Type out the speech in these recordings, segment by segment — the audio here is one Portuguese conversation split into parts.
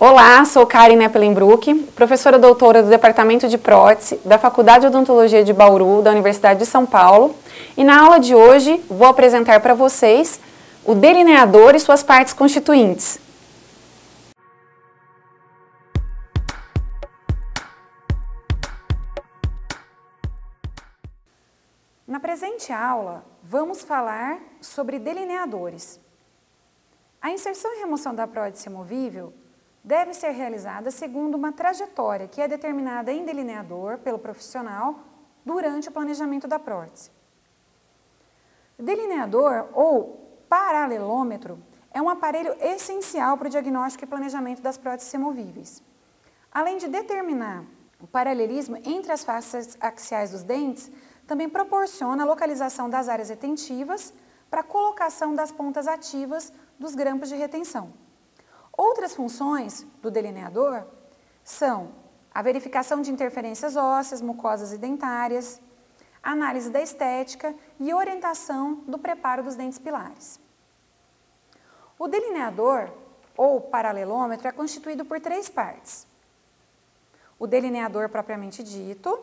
Olá, sou Karen Neppelenbruck, professora doutora do Departamento de Prótese da Faculdade de Odontologia de Bauru, da Universidade de São Paulo, e na aula de hoje vou apresentar para vocês o delineador e suas partes constituintes. Na presente aula, vamos falar sobre delineadores. A inserção e remoção da prótese removível deve ser realizada segundo uma trajetória que é determinada em delineador pelo profissional durante o planejamento da prótese. Delineador ou paralelômetro é um aparelho essencial para o diagnóstico e planejamento das próteses removíveis. Além de determinar o paralelismo entre as faces axiais dos dentes, também proporciona a localização das áreas retentivas para a colocação das pontas ativas dos grampos de retenção. Outras funções do delineador são a verificação de interferências ósseas, mucosas e dentárias, análise da estética e orientação do preparo dos dentes pilares. O delineador, ou paralelômetro, é constituído por três partes. O delineador propriamente dito,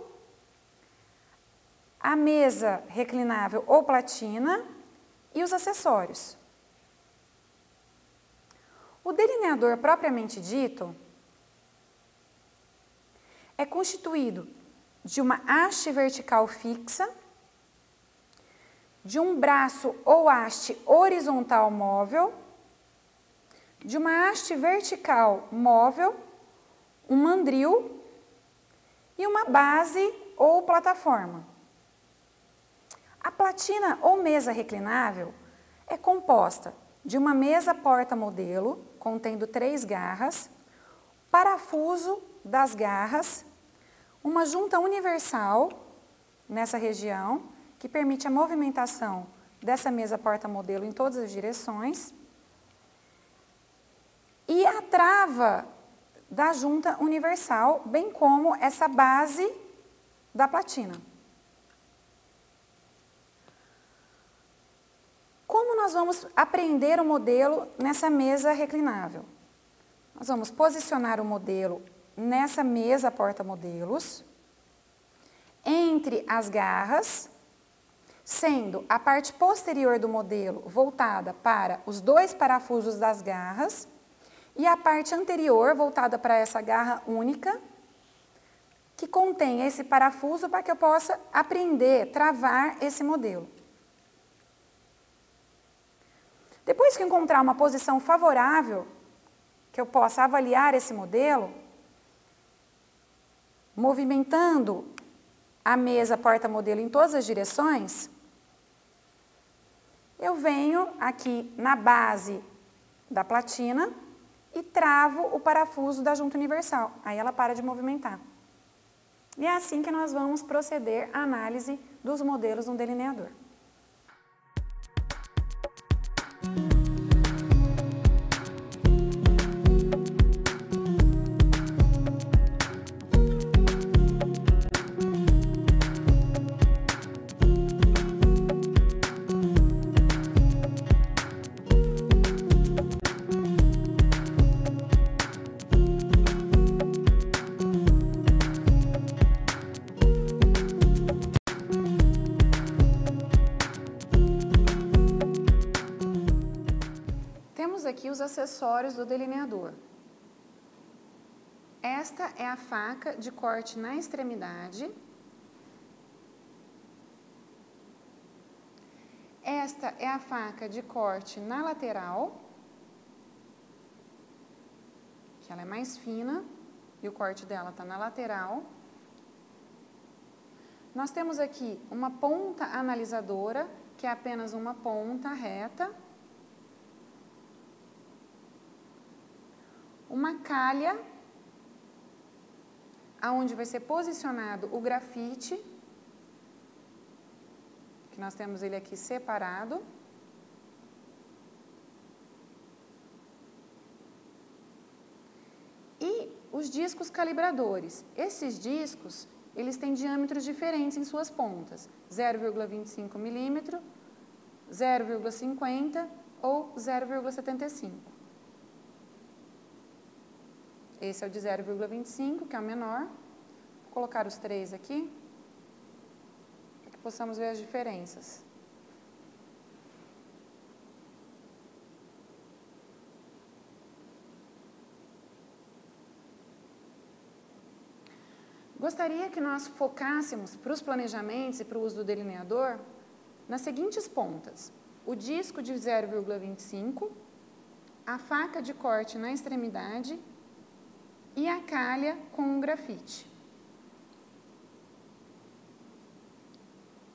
a mesa reclinável ou platina e os acessórios. O delineador propriamente dito é constituído de uma haste vertical fixa, de um braço ou haste horizontal móvel, de uma haste vertical móvel, um mandril e uma base ou plataforma. A platina ou mesa reclinável é composta de uma mesa porta-modelo, contendo 3 garras, parafuso das garras, uma junta universal nessa região, que permite a movimentação dessa mesa porta-modelo em todas as direções, e a trava da junta universal, bem como essa base da platina. Como nós vamos aprender o modelo nessa mesa reclinável? Nós vamos posicionar o modelo nessa mesa porta-modelos, entre as garras, sendo a parte posterior do modelo voltada para os 2 parafusos das garras e a parte anterior voltada para essa garra única, que contém esse parafuso para que eu possa aprender, travar esse modelo. Depois que encontrar uma posição favorável, que eu possa avaliar esse modelo, movimentando a mesa porta-modelo em todas as direções, eu venho aqui na base da platina e travo o parafuso da junta universal. Aí ela para de movimentar. E é assim que nós vamos proceder à análise dos modelos no delineador. Temos aqui os acessórios do delineador. Esta é a faca de corte na extremidade. Esta é a faca de corte na lateral, que ela é mais fina e o corte dela está na lateral. Nós temos aqui uma ponta analisadora, que é apenas uma ponta reta. Uma calha, aonde vai ser posicionado o grafite, que nós temos ele aqui separado. E os discos calibradores. Esses discos, eles têm diâmetros diferentes em suas pontas, 0,25 milímetro, 0,50 ou 0,75. Esse é o de 0,25, que é o menor. Vou colocar os 3 aqui, para que possamos ver as diferenças. Gostaria que nós focássemos para os planejamentos e para o uso do delineador nas seguintes pontas: o disco de 0,25, a faca de corte na extremidade e a calha com um grafite.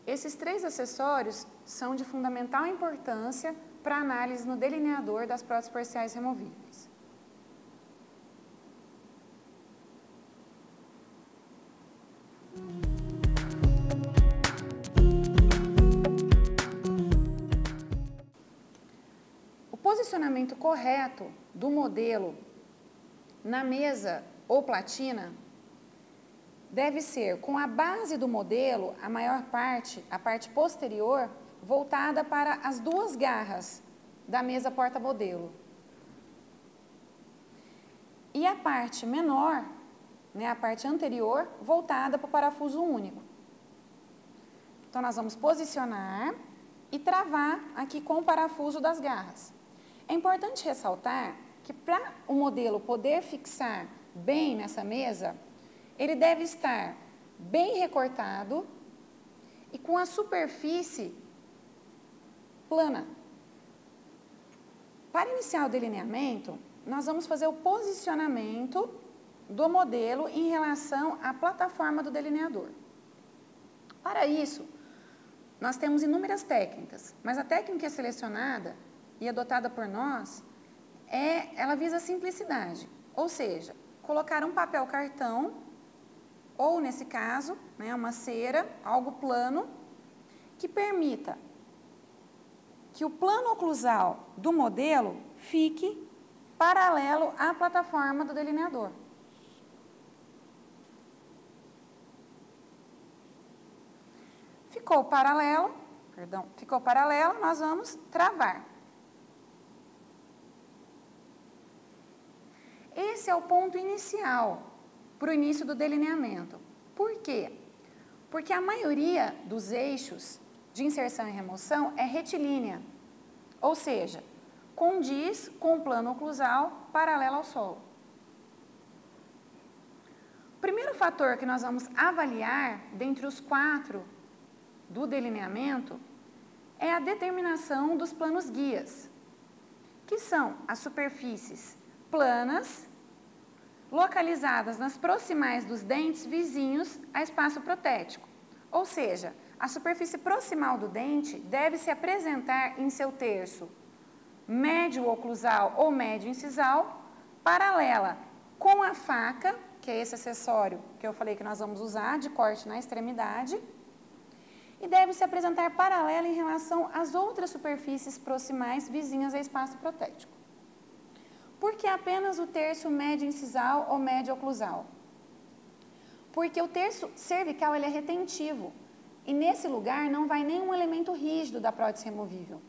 Esses 3 acessórios são de fundamental importância para a análise no delineador das próteses parciais removíveis. O posicionamento correto do modelo na mesa ou platina deve ser com a base do modelo, a maior parte, a parte posterior, voltada para as 2 garras da mesa porta-modelo. E a parte menor, né, a parte anterior, voltada para o parafuso único. Então, nós vamos posicionar e travar aqui com o parafuso das garras. É importante ressaltar que para o modelo poder fixar bem nessa mesa, ele deve estar bem recortado e com a superfície plana. Para iniciar o delineamento, nós vamos fazer o posicionamento do modelo em relação à plataforma do delineador. Para isso, nós temos inúmeras técnicas, mas a técnica selecionada e adotada por nós, ela visa a simplicidade, ou seja, colocar um papel cartão, ou nesse caso, né, uma cera, algo plano, que permita que o plano oclusal do modelo fique paralelo à plataforma do delineador. Ficou paralelo, nós vamos travar. Esse é o ponto inicial para o início do delineamento. Por quê? Porque a maioria dos eixos de inserção e remoção é retilínea, ou seja, condiz com o plano oclusal paralelo ao solo. O primeiro fator que nós vamos avaliar, dentre os 4 do delineamento, é a determinação dos planos guias, que são as superfícies planas, localizadas nas proximais dos dentes vizinhos a espaço protético. Ou seja, a superfície proximal do dente deve se apresentar em seu terço médio oclusal ou médio incisal, paralela com a faca, que é esse acessório que eu falei que nós vamos usar, de corte na extremidade, e deve se apresentar paralela em relação às outras superfícies proximais vizinhas a espaço protético. Por que apenas o terço médio incisal ou médio oclusal? Porque o terço cervical ele é retentivo e nesse lugar não vai nenhum elemento rígido da prótese removível.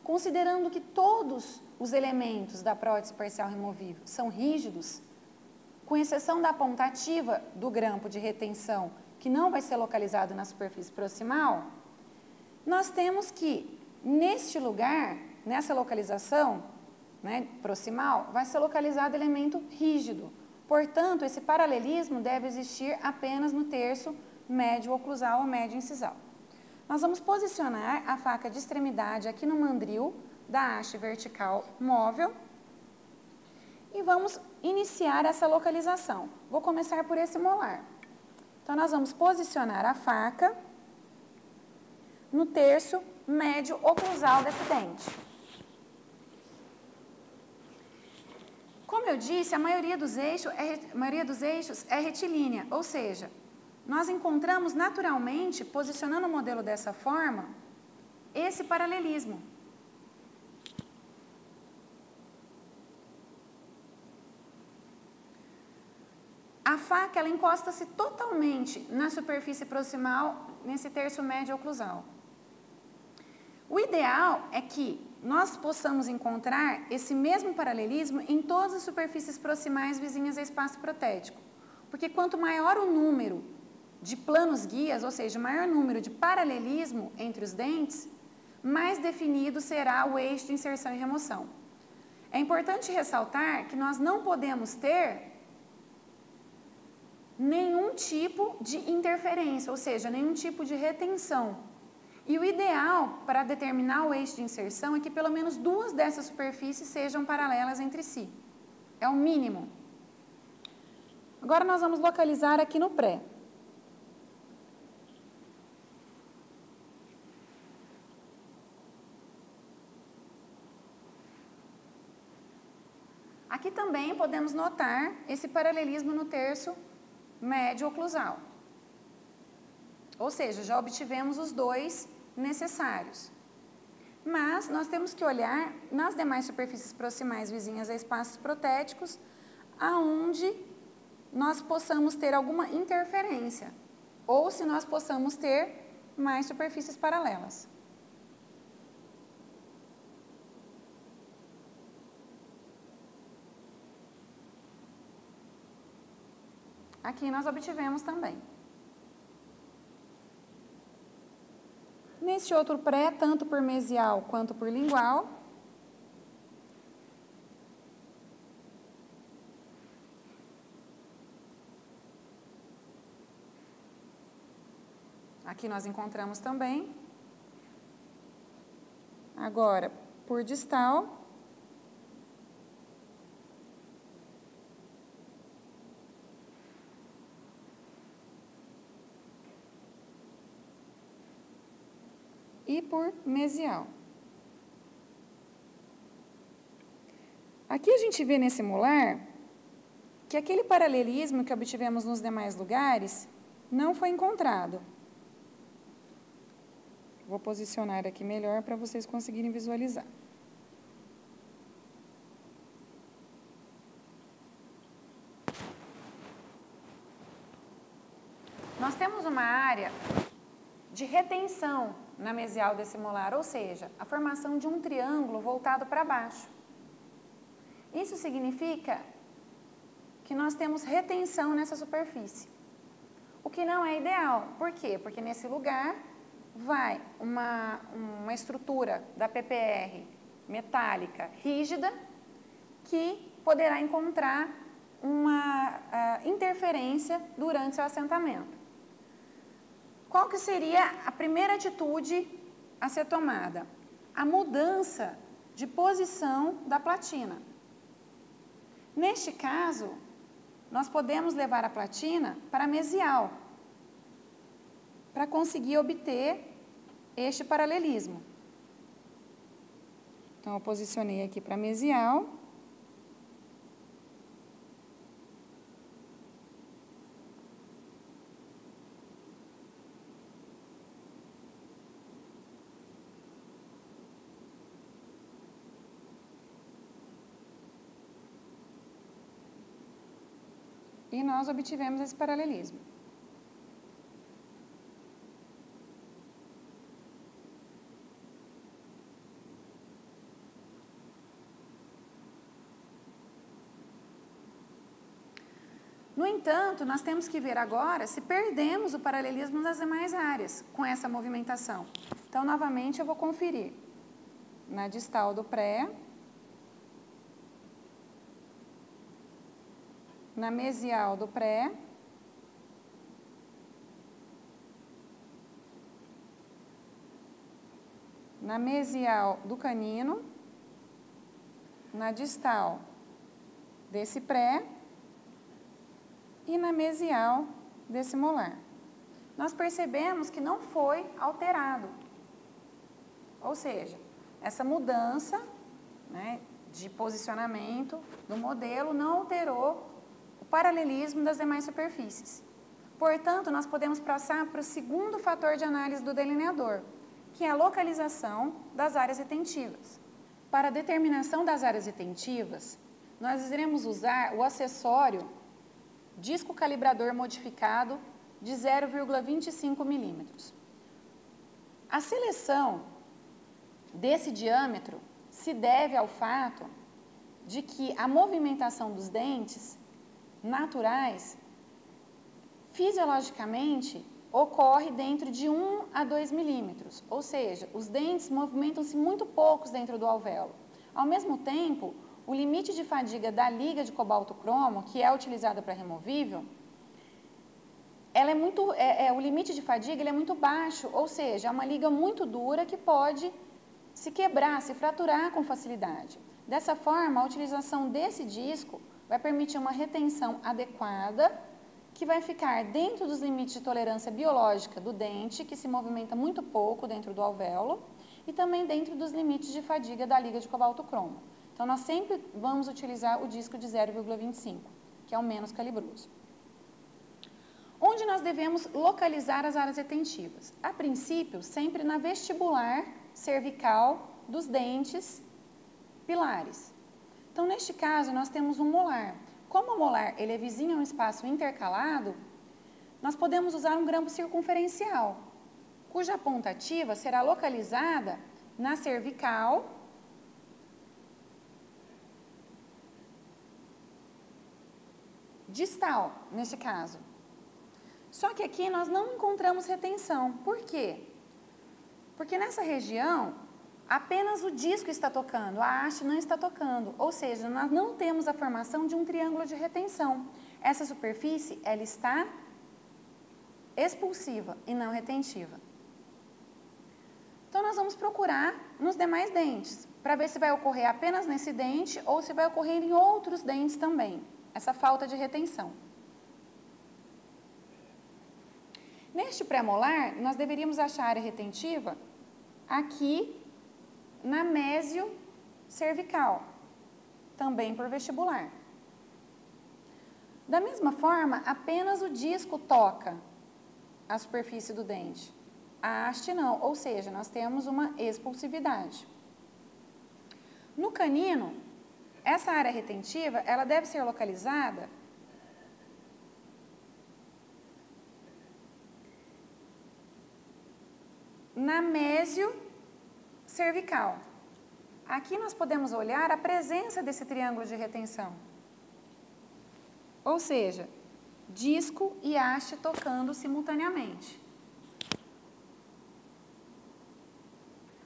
Considerando que todos os elementos da prótese parcial removível são rígidos, com exceção da ponta ativa do grampo de retenção, que não vai ser localizado na superfície proximal, nós temos que, neste lugar, nessa localização, né, proximal, vai ser localizado elemento rígido. Portanto, esse paralelismo deve existir apenas no terço médio oclusal ou médio incisal. Nós vamos posicionar a faca de extremidade aqui no mandril da haste vertical móvel e vamos iniciar essa localização. Vou começar por esse molar. Então, nós vamos posicionar a faca no terço médio oclusal desse dente. Como eu disse, a maioria dos eixos é retilínea, ou seja, nós encontramos naturalmente, posicionando o modelo dessa forma, esse paralelismo. A faca, ela encosta-se totalmente na superfície proximal, nesse terço médio oclusal. O ideal é que, nós possamos encontrar esse mesmo paralelismo em todas as superfícies proximais vizinhas a espaço protético. Porque quanto maior o número de planos guias, ou seja, maior número de paralelismo entre os dentes, mais definido será o eixo de inserção e remoção. É importante ressaltar que nós não podemos ter nenhum tipo de interferência, ou seja, nenhum tipo de retenção. E o ideal para determinar o eixo de inserção é que pelo menos duas dessas superfícies sejam paralelas entre si. É o mínimo. Agora nós vamos localizar aqui no pré. Aqui também podemos notar esse paralelismo no terço médio oclusal. Ou seja, já obtivemos os dois necessários. Mas nós temos que olhar nas demais superfícies proximais vizinhas a espaços protéticos, aonde nós possamos ter alguma interferência, ou se nós possamos ter mais superfícies paralelas. Aqui nós obtivemos também. Neste outro pré, tanto por mesial quanto por lingual, aqui nós encontramos também. Agora, por distal, e por mesial. Aqui a gente vê nesse molar que aquele paralelismo que obtivemos nos demais lugares não foi encontrado. Vou posicionar aqui melhor para vocês conseguirem visualizar. Nós temos uma área de retenção na mesial desse molar, ou seja, a formação de um triângulo voltado para baixo. Isso significa que nós temos retenção nessa superfície, o que não é ideal. Por quê? Porque nesse lugar vai uma estrutura da PPR metálica rígida que poderá encontrar uma interferência durante seu assentamento. Qual que seria a primeira atitude a ser tomada? A mudança de posição da platina. Neste caso, nós podemos levar a platina para mesial, para conseguir obter este paralelismo. Então, eu posicionei aqui para mesial. E nós obtivemos esse paralelismo. No entanto, nós temos que ver agora se perdemos o paralelismo nas demais áreas com essa movimentação. Então, novamente, eu vou conferir na distal do pré, na mesial do pré, na mesial do canino, na distal desse pré e na mesial desse molar. Nós percebemos que não foi alterado. Ou seja, essa mudança, né, de posicionamento do modelo não alterou o paralelismo das demais superfícies. Portanto, nós podemos passar para o segundo fator de análise do delineador, que é a localização das áreas retentivas. Para a determinação das áreas retentivas, nós iremos usar o acessório disco calibrador modificado de 0,25 milímetros. A seleção desse diâmetro se deve ao fato de que a movimentação dos dentes naturais, fisiologicamente, ocorre dentro de 1 a 2 milímetros, ou seja, os dentes movimentam-se muito poucos dentro do alvéolo. Ao mesmo tempo, o limite de fadiga da liga de cobalto-cromo, que é utilizada para removível, o limite de fadiga ele é muito baixo, ou seja, é uma liga muito dura que pode se quebrar, se fraturar com facilidade. Dessa forma, a utilização desse disco vai permitir uma retenção adequada, que vai ficar dentro dos limites de tolerância biológica do dente, que se movimenta muito pouco dentro do alvéolo, e também dentro dos limites de fadiga da liga de cobalto-cromo. Então, nós sempre vamos utilizar o disco de 0,25, que é o menos calibroso. Onde nós devemos localizar as áreas retentivas? A princípio, sempre na vestibular cervical dos dentes pilares. Então, neste caso, nós temos um molar. Como o molar ele é vizinho a um espaço intercalado, nós podemos usar um grampo circunferencial, cuja ponta ativa será localizada na cervical distal, neste caso. Só que aqui nós não encontramos retenção. Por quê? Porque nessa região, apenas o disco está tocando, a haste não está tocando. Ou seja, nós não temos a formação de um triângulo de retenção. Essa superfície, ela está expulsiva e não retentiva. Então, nós vamos procurar nos demais dentes, para ver se vai ocorrer apenas nesse dente ou se vai ocorrer em outros dentes também, essa falta de retenção. Neste pré-molar, nós deveríamos achar a área retentiva aqui na mésio cervical, também por vestibular. Da mesma forma, apenas o disco toca a superfície do dente, a haste não, ou seja, nós temos uma expulsividade. No canino, essa área retentiva, ela deve ser localizada na mésio cervical. Aqui nós podemos olhar a presença desse triângulo de retenção. Ou seja, disco e haste tocando simultaneamente.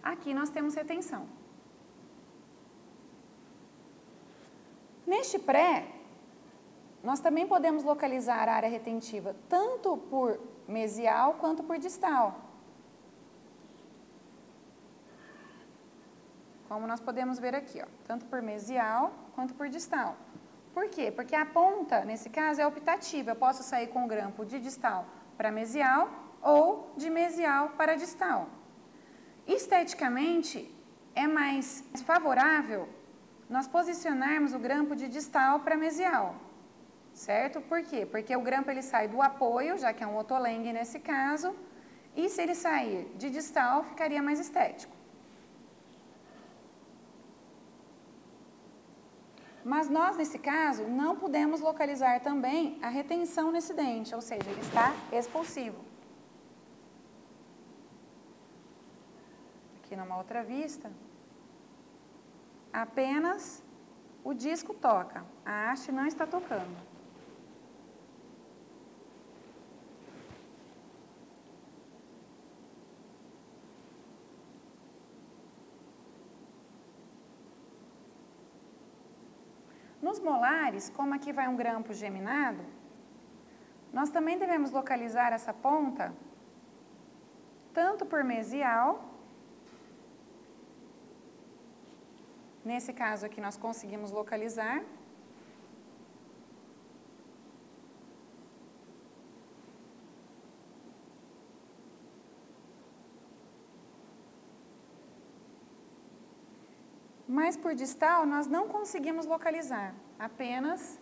Aqui nós temos retenção. Neste pré, nós também podemos localizar a área retentiva tanto por mesial quanto por distal. Como nós podemos ver aqui, ó, tanto por mesial quanto por distal. Por quê? Porque a ponta, nesse caso, é optativa. Eu posso sair com o grampo de distal para mesial ou de mesial para distal. Esteticamente, é mais favorável nós posicionarmos o grampo de distal para mesial, certo? Por quê? Porque o grampo ele sai do apoio, já que é um otolengue nesse caso, e se ele sair de distal, ficaria mais estético. Mas nós, nesse caso, não podemos localizar também a retenção nesse dente, ou seja, ele está expulsivo. Aqui numa outra vista, apenas o disco toca, a haste não está tocando. Nos molares, como aqui vai um grampo geminado, nós também devemos localizar essa ponta tanto por mesial, nesse caso aqui nós conseguimos localizar, mas por distal nós não conseguimos localizar, apenas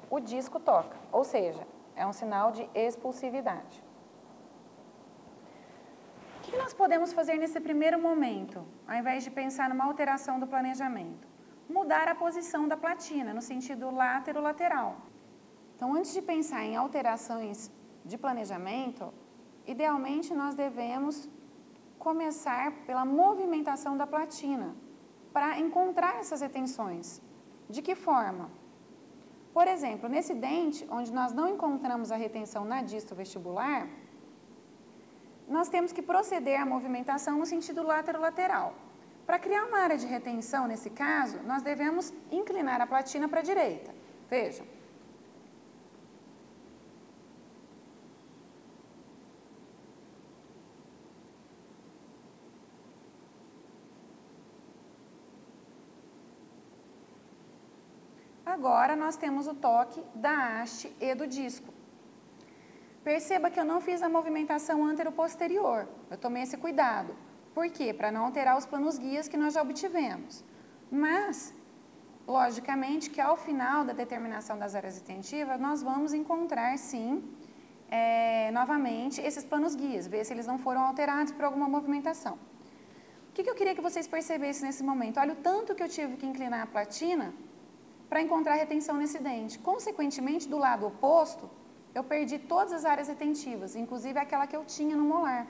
o disco toca, ou seja, é um sinal de expulsividade. O que nós podemos fazer nesse primeiro momento, ao invés de pensar numa alteração do planejamento? Mudar a posição da platina, no sentido látero-lateral. Então, antes de pensar em alterações de planejamento, idealmente nós devemos começar pela movimentação da platina, para encontrar essas retenções. De que forma? Por exemplo, nesse dente, onde nós não encontramos a retenção na disto vestibular, nós temos que proceder à movimentação no sentido lateral. Para criar uma área de retenção, nesse caso, nós devemos inclinar a platina para a direita. Vejam. Agora, nós temos o toque da haste e do disco. Perceba que eu não fiz a movimentação antero-posterior. Eu tomei esse cuidado. Por quê? Para não alterar os planos guias que nós já obtivemos. Mas, logicamente, que ao final da determinação das áreas retentivas, nós vamos encontrar, sim, novamente, esses planos guias, ver se eles não foram alterados por alguma movimentação. O que eu queria que vocês percebessem nesse momento? Olha o tanto que eu tive que inclinar a platina para encontrar retenção nesse dente. Consequentemente, do lado oposto, eu perdi todas as áreas retentivas, inclusive aquela que eu tinha no molar.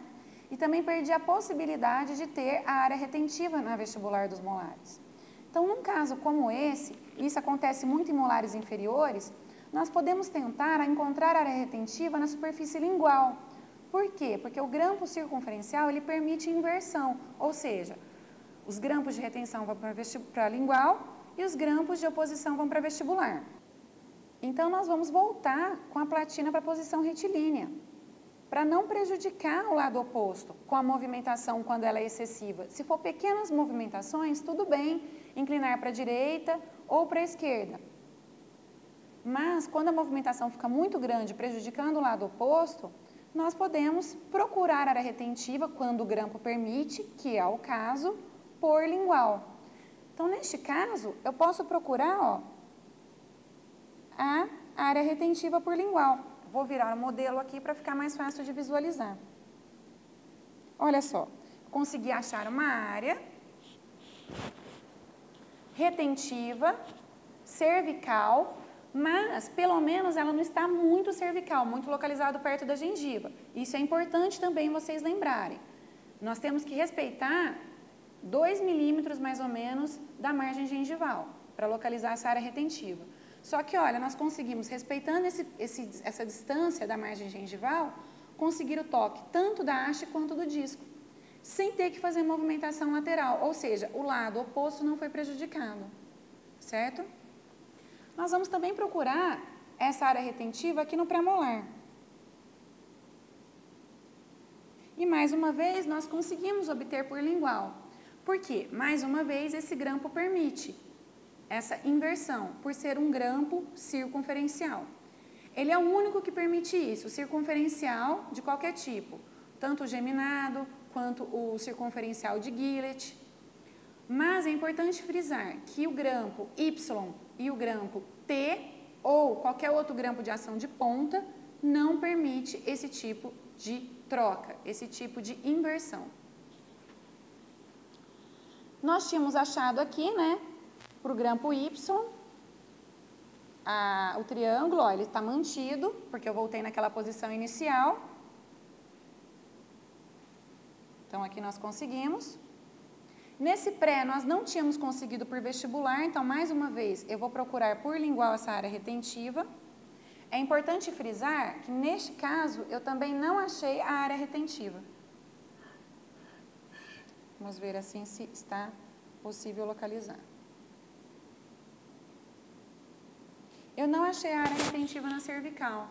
E também perdi a possibilidade de ter a área retentiva na vestibular dos molares. Então, num caso como esse, e isso acontece muito em molares inferiores, nós podemos tentar encontrar a área retentiva na superfície lingual. Por quê? Porque o grampo circunferencial, ele permite inversão, ou seja, os grampos de retenção vão para a lingual e os grampos de oposição vão para vestibular. Então, nós vamos voltar com a platina para a posição retilínea, para não prejudicar o lado oposto com a movimentação quando ela é excessiva. Se for pequenas movimentações, tudo bem, inclinar para a direita ou para a esquerda. Mas, quando a movimentação fica muito grande, prejudicando o lado oposto, nós podemos procurar área retentiva quando o grampo permite, que é o caso, por lingual. Então, neste caso, eu posso procurar a área retentiva por lingual. Vou virar o modelo aqui para ficar mais fácil de visualizar. Olha só, consegui achar uma área retentiva, cervical, mas pelo menos ela não está muito cervical, muito localizado perto da gengiva. Isso é importante também vocês lembrarem. Nós temos que respeitar 2 milímetros mais ou menos da margem gengival para localizar essa área retentiva. Só que, olha, nós conseguimos, respeitando essa distância da margem gengival, conseguir o toque tanto da haste quanto do disco, sem ter que fazer movimentação lateral, ou seja, o lado oposto não foi prejudicado, certo? Nós vamos também procurar essa área retentiva aqui no pré-molar. E, mais uma vez, nós conseguimos obter por lingual. Por quê? Mais uma vez, esse grampo permite essa inversão, por ser um grampo circunferencial. Ele é o único que permite isso, circunferencial de qualquer tipo, tanto o geminado quanto o circunferencial de Gillett. Mas é importante frisar que o grampo Y e o grampo T, ou qualquer outro grampo de ação de ponta, não permite esse tipo de troca, esse tipo de inversão. Nós tínhamos achado aqui, né, para o grampo Y, o triângulo, ó, ele está mantido, porque eu voltei naquela posição inicial. Então, aqui nós conseguimos. Nesse pré, nós não tínhamos conseguido por vestibular, então, mais uma vez, eu vou procurar por lingual essa área retentiva. É importante frisar que, neste caso, eu também não achei a área retentiva. Vamos ver assim se está possível localizar. Eu não achei a área retentiva na cervical.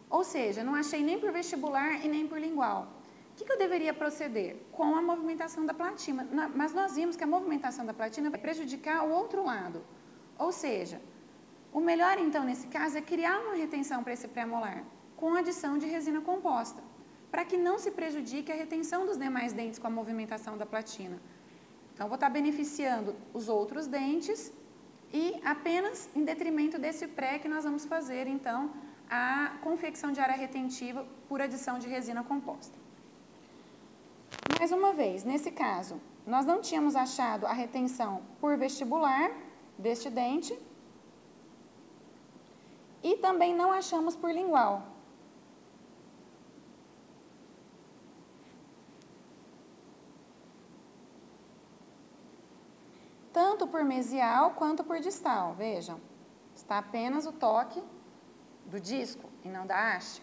Ou seja, não achei nem por vestibular e nem por lingual. O que eu deveria proceder? Com a movimentação da platina. Mas nós vimos que a movimentação da platina vai prejudicar o outro lado. Ou seja, o melhor então nesse caso é criar uma retenção para esse pré-molar com adição de resina composta, para que não se prejudique a retenção dos demais dentes com a movimentação da platina. Então, vou estar beneficiando os outros dentes e apenas em detrimento desse pré que nós vamos fazer, então, a confecção de área retentiva por adição de resina composta. Mais uma vez, nesse caso, nós não tínhamos achado a retenção por vestibular deste dente e também não achamos por lingual. tanto por mesial quanto por distal. Vejam, está apenas o toque do disco e não da haste.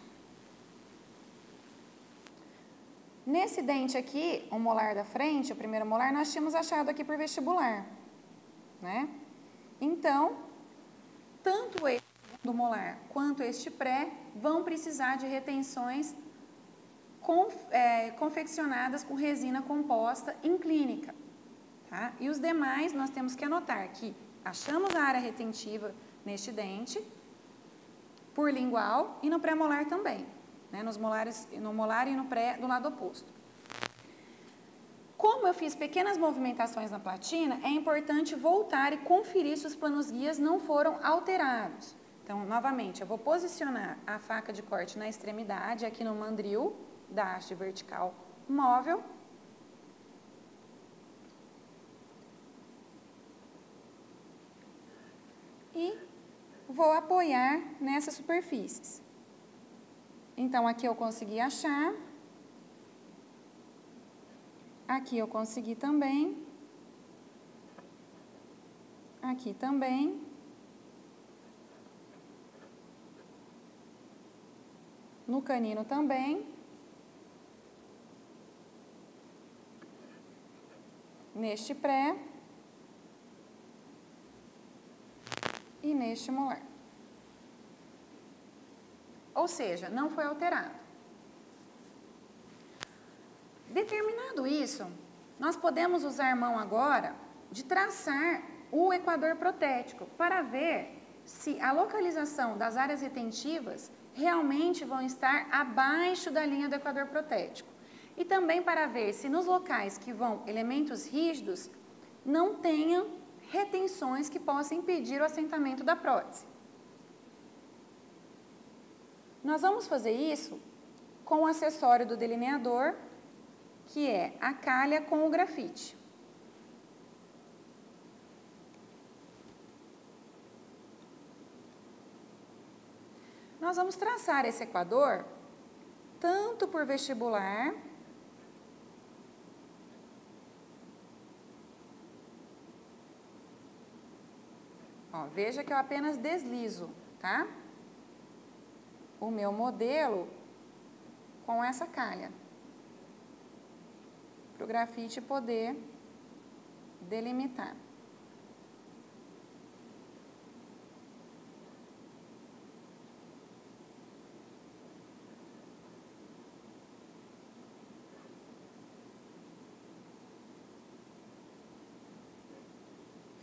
Nesse dente aqui, o molar da frente, o primeiro molar, nós tínhamos achado aqui por vestibular, né? Então, tanto este segundo molar quanto este pré vão precisar de retenções confeccionadas com resina composta em clínica, tá? E os demais nós temos que anotar que achamos a área retentiva neste dente, por lingual e no pré-molar também, né? No molar e no pré do lado oposto. Como eu fiz pequenas movimentações na platina, é importante voltar e conferir se os planos guias não foram alterados. Então, novamente, eu vou posicionar a faca de corte na extremidade, aqui no mandril da haste vertical móvel. E vou apoiar nessas superfícies. Então, aqui eu consegui achar. Aqui eu consegui também. Aqui também. No canino também. Neste pré. E neste molar. Ou seja, não foi alterado. Determinado isso, nós podemos usar mão agora de traçar o equador protético para ver se a localização das áreas retentivas realmente vão estar abaixo da linha do equador protético. E também para ver se nos locais que vão elementos rígidos não tenham retenções que possam impedir o assentamento da prótese. Nós vamos fazer isso com o acessório do delineador, que é a calha com o grafite. Nós vamos traçar esse equador tanto por vestibular, ó, veja que eu apenas deslizo, tá? O meu modelo com essa calha, para o grafite poder delimitar.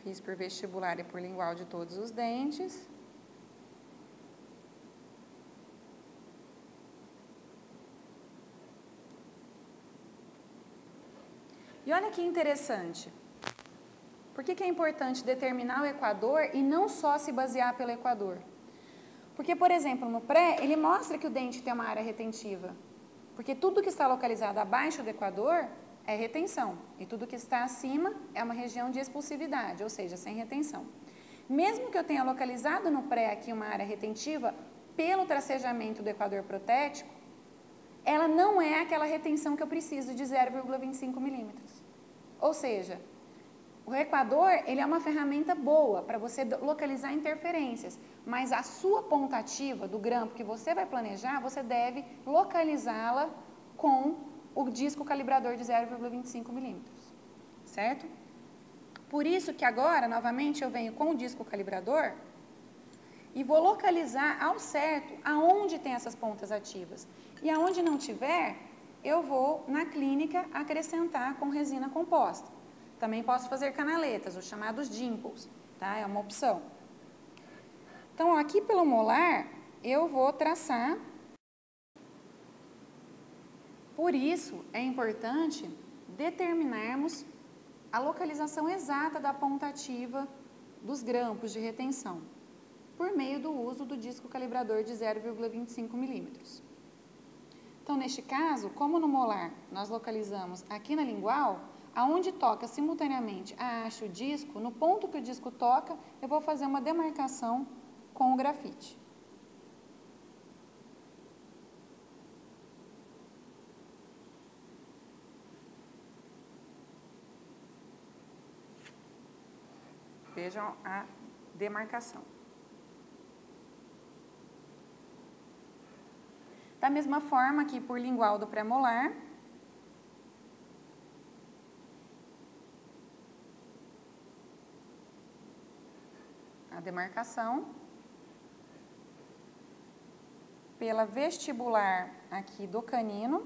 Fiz por vestibular e por lingual de todos os dentes. E olha que interessante. Por que é importante determinar o equador e não só se basear pelo equador? Porque, por exemplo, no pré, ele mostra que o dente tem uma área retentiva. Porque tudo que está localizado abaixo do equador é retenção. E tudo que está acima é uma região de expulsividade, ou seja, sem retenção. Mesmo que eu tenha localizado no pré aqui uma área retentiva, pelo tracejamento do equador protético, ela não é aquela retenção que eu preciso de 0,25 milímetros. Ou seja, o equador ele é uma ferramenta boa para você localizar interferências, mas a sua ponta ativa do grampo que você vai planejar, você deve localizá-la com o disco calibrador de 0,25 milímetros, certo? Por isso que agora, novamente, eu venho com o disco calibrador e vou localizar ao certo aonde tem essas pontas ativas. E aonde não tiver, eu vou, na clínica, acrescentar com resina composta. Também posso fazer canaletas, os chamados dimples, tá? É uma opção. Então, aqui pelo molar, eu vou traçar. Por isso, é importante determinarmos a localização exata da ponta ativa dos grampos de retenção, por meio do uso do disco calibrador de 0,25 milímetros. Então, neste caso, como no molar nós localizamos aqui na lingual, aonde toca simultaneamente a haste e o disco, no ponto que o disco toca, eu vou fazer uma demarcação com o grafite. Vejam a demarcação. Da mesma forma que por lingual do premolar, a demarcação, pela vestibular aqui do canino,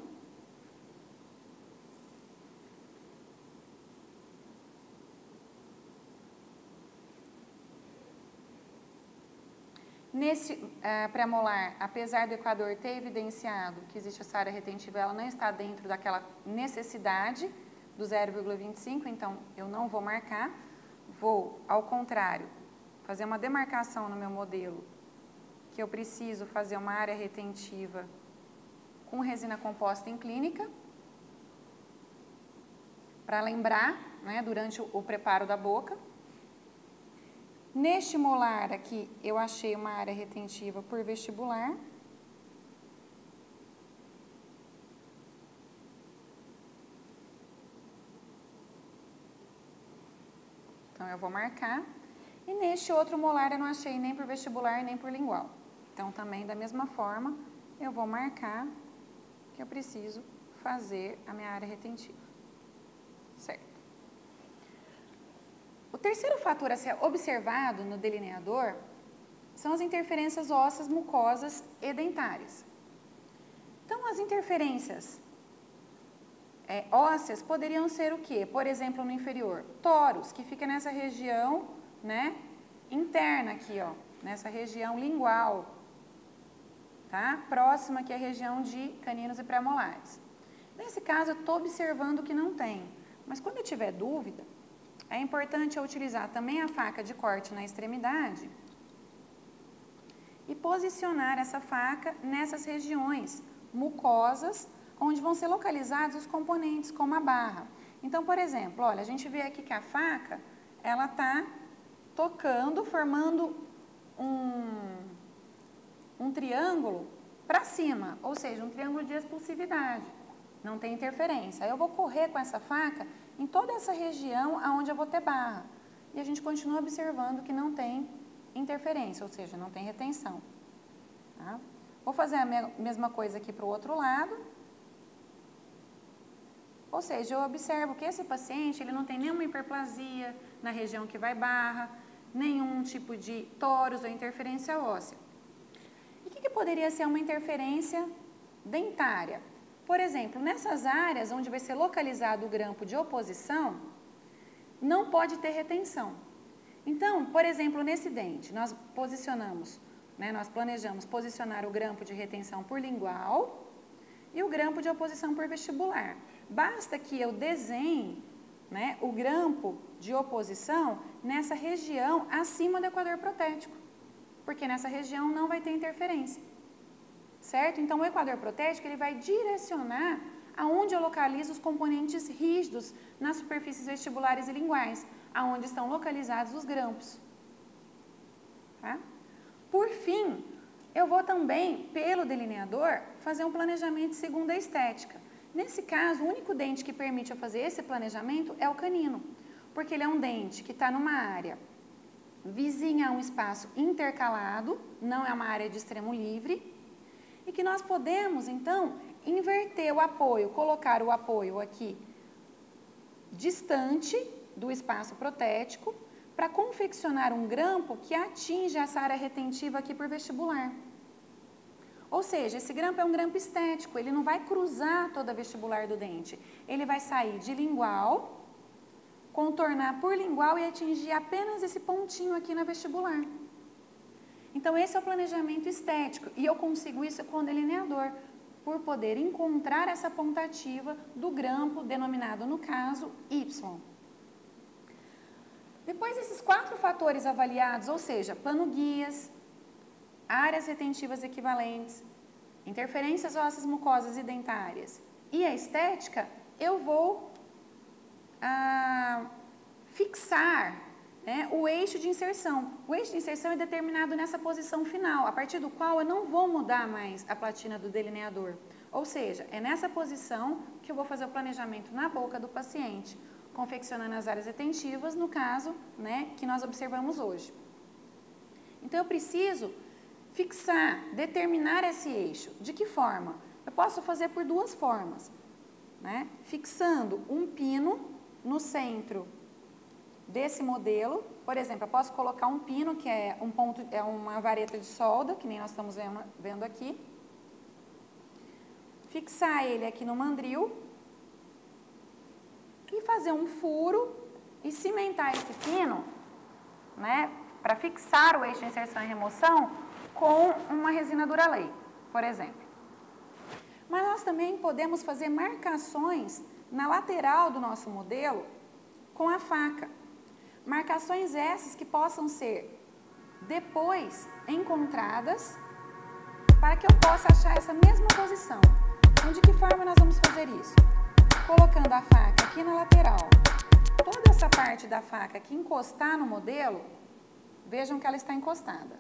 nesse premolar, apesar do equador ter evidenciado que existe essa área retentiva, ela não está dentro daquela necessidade do 0,25, então eu não vou marcar, vou, ao contrário, fazer uma demarcação no meu modelo, que eu preciso fazer uma área retentiva com resina composta em clínica, para lembrar, né, durante o preparo da boca. Neste molar aqui, eu achei uma área retentiva por vestibular. Então, eu vou marcar. E neste outro molar, eu não achei nem por vestibular, nem por lingual. Então, também, da mesma forma, eu vou marcar que eu preciso fazer a minha área retentiva. Certo? O terceiro fator a ser observado no delineador são as interferências ósseas, mucosas e dentárias. Então, as interferências ósseas poderiam ser o quê? Por exemplo, no inferior, toros, que fica nessa região, né, interna aqui, ó, nessa região lingual, tá? Próxima aqui à região de caninos e premolares. Nesse caso, eu estou observando que não tem, mas quando eu tiver dúvida, é importante eu utilizar também a faca de corte na extremidade e posicionar essa faca nessas regiões mucosas, onde vão ser localizados os componentes, como a barra. Então, por exemplo, olha, a gente vê aqui que a faca, ela está tocando, formando um triângulo para cima, ou seja, um triângulo de expulsividade. Não tem interferência. Aí eu vou correr com essa faca em toda essa região onde eu vou ter barra. E a gente continua observando que não tem interferência, ou seja, não tem retenção. Tá? Vou fazer a mesma coisa aqui para o outro lado. Ou seja, eu observo que esse paciente ele não tem nenhuma hiperplasia na região que vai barra, nenhum tipo de toros ou interferência óssea. E o que poderia ser uma interferência dentária? Por exemplo, nessas áreas onde vai ser localizado o grampo de oposição, não pode ter retenção. Então, por exemplo, nesse dente, nós posicionamos, né, nós planejamos posicionar o grampo de retenção por lingual e o grampo de oposição por vestibular. Basta que eu desenhe, né, o grampo de oposição nessa região acima do equador protético, porque nessa região não vai ter interferência. Certo? Então, o equador protético ele vai direcionar aonde eu localizo os componentes rígidos nas superfícies vestibulares e linguais, aonde estão localizados os grampos. Tá? Por fim, eu vou também, pelo delineador, fazer um planejamento segundo a estética. Nesse caso, o único dente que permite eu fazer esse planejamento é o canino, porque ele é um dente que está numa área vizinha a um espaço intercalado, não é uma área de extremo livre, e que nós podemos, então, inverter o apoio, colocar o apoio aqui distante do espaço protético para confeccionar um grampo que atinja essa área retentiva aqui por vestibular. Ou seja, esse grampo é um grampo estético, ele não vai cruzar toda a vestibular do dente. Ele vai sair de lingual, contornar por lingual e atingir apenas esse pontinho aqui na vestibular. Então, esse é o planejamento estético e eu consigo isso com o delineador, por poder encontrar essa pontativa do grampo, denominado, no caso, Y. Depois desses 4 fatores avaliados, ou seja, plano-guias, áreas retentivas equivalentes, interferências ósseas, mucosas e dentárias e a estética, eu vou fixar, né, o eixo de inserção. O eixo de inserção é determinado nessa posição final, a partir do qual eu não vou mudar mais a platina do delineador. Ou seja, é nessa posição que eu vou fazer o planejamento na boca do paciente. confeccionando as áreas retentivas, no caso, né, que nós observamos hoje. Então, eu preciso fixar, determinar esse eixo. De que forma? Eu posso fazer por duas formas, né? Fixando um pino no centro desse modelo. Por exemplo, eu posso colocar um pino, que é uma vareta de solda, que nem nós estamos vendo aqui. Fixar ele aqui no mandril e fazer um furo e cimentar esse pino, né, para fixar o eixo de inserção e remoção com uma resina Duralay, por exemplo. Mas nós também podemos fazer marcações na lateral do nosso modelo com a faca. Marcações essas que possam ser depois encontradas para que eu possa achar essa mesma posição. Então, de que forma nós vamos fazer isso? Colocando a faca aqui na lateral. Toda essa parte da faca que encostar no modelo, vejam que ela está encostada.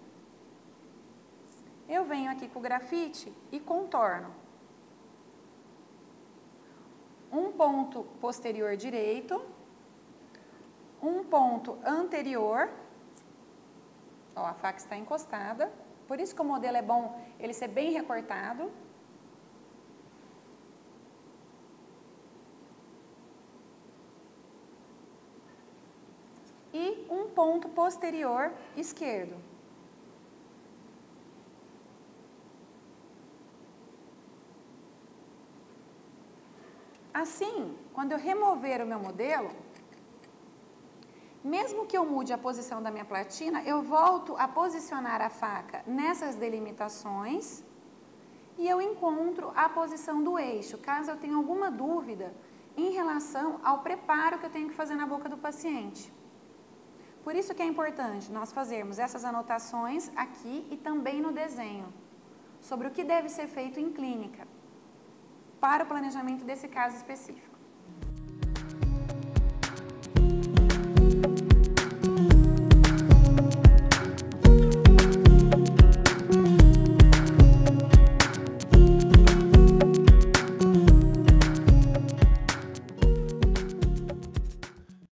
Eu venho aqui com o grafite e contorno. Um ponto posterior direito, um ponto anterior, ó, a faca está encostada, por isso que o modelo é bom ele ser bem recortado. E um ponto posterior esquerdo. Assim, quando eu remover o meu modelo, mesmo que eu mude a posição da minha platina, eu volto a posicionar a faca nessas delimitações e eu encontro a posição do eixo, caso eu tenha alguma dúvida em relação ao preparo que eu tenho que fazer na boca do paciente. Por isso que é importante nós fazermos essas anotações aqui e também no desenho, sobre o que deve ser feito em clínica, para o planejamento desse caso específico.